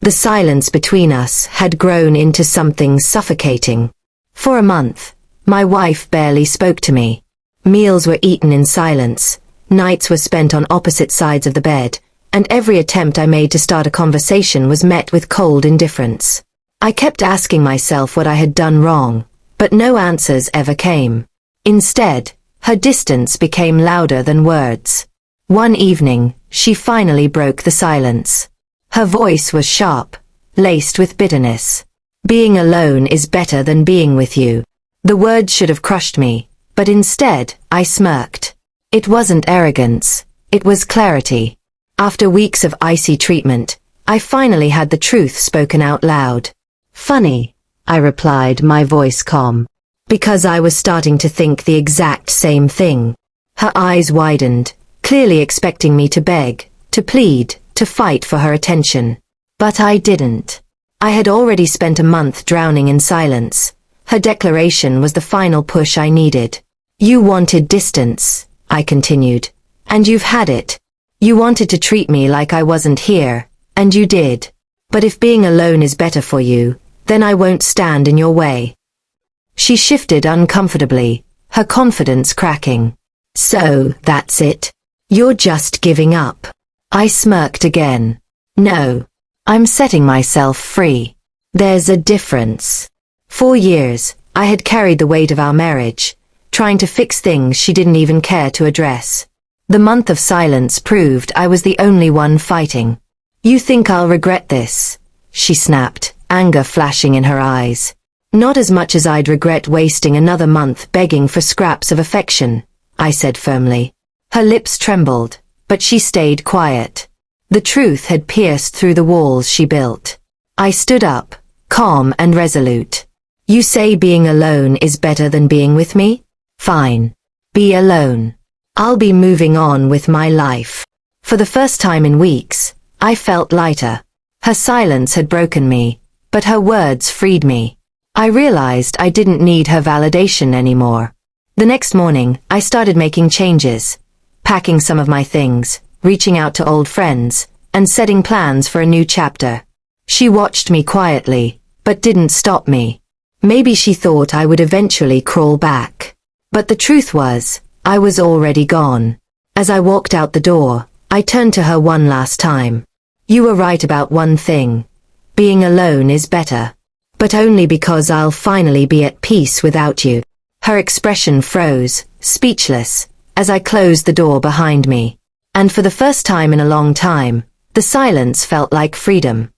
The silence between us had grown into something suffocating. For a month, my wife barely spoke to me. Meals were eaten in silence, nights were spent on opposite sides of the bed, and every attempt I made to start a conversation was met with cold indifference. I kept asking myself what I had done wrong, but no answers ever came. Instead, her distance became louder than words. One evening, she finally broke the silence. Her voice was sharp, laced with bitterness. "Being alone is better than being with you." The words should have crushed me, but instead, I smirked. It wasn't arrogance, it was clarity. After weeks of icy treatment, I finally had the truth spoken out loud. "Funny," I replied, my voice calm. Because I was starting to think the exact same thing. Her eyes widened, clearly expecting me to beg, to plead, to fight for her attention. But I didn't. I had already spent a month drowning in silence. Her declaration was the final push I needed. "You wanted distance," I continued. "And you've had it. You wanted to treat me like I wasn't here, and you did. But if being alone is better for you, then I won't stand in your way." She shifted uncomfortably, her confidence cracking. "So, that's it? You're just giving up?" I smirked again. "No. I'm setting myself free. There's a difference." For years, I had carried the weight of our marriage, trying to fix things she didn't even care to address. The month of silence proved I was the only one fighting. "You think I'll regret this?" she snapped, anger flashing in her eyes. "Not as much as I'd regret wasting another month begging for scraps of affection," I said firmly. Her lips trembled, but she stayed quiet. The truth had pierced through the walls she built. I stood up, calm and resolute. "You say being alone is better than being with me? Fine. Be alone. I'll be moving on with my life." For the first time in weeks, I felt lighter. Her silence had broken me, but her words freed me. I realized I didn't need her validation anymore. The next morning, I started making changes, packing some of my things, reaching out to old friends, and setting plans for a new chapter. She watched me quietly, but didn't stop me. Maybe she thought I would eventually crawl back. But the truth was, I was already gone. As I walked out the door, I turned to her one last time. "You were right about one thing. Being alone is better. But only because I'll finally be at peace without you." Her expression froze, speechless, as I closed the door behind me. And for the first time in a long time, the silence felt like freedom.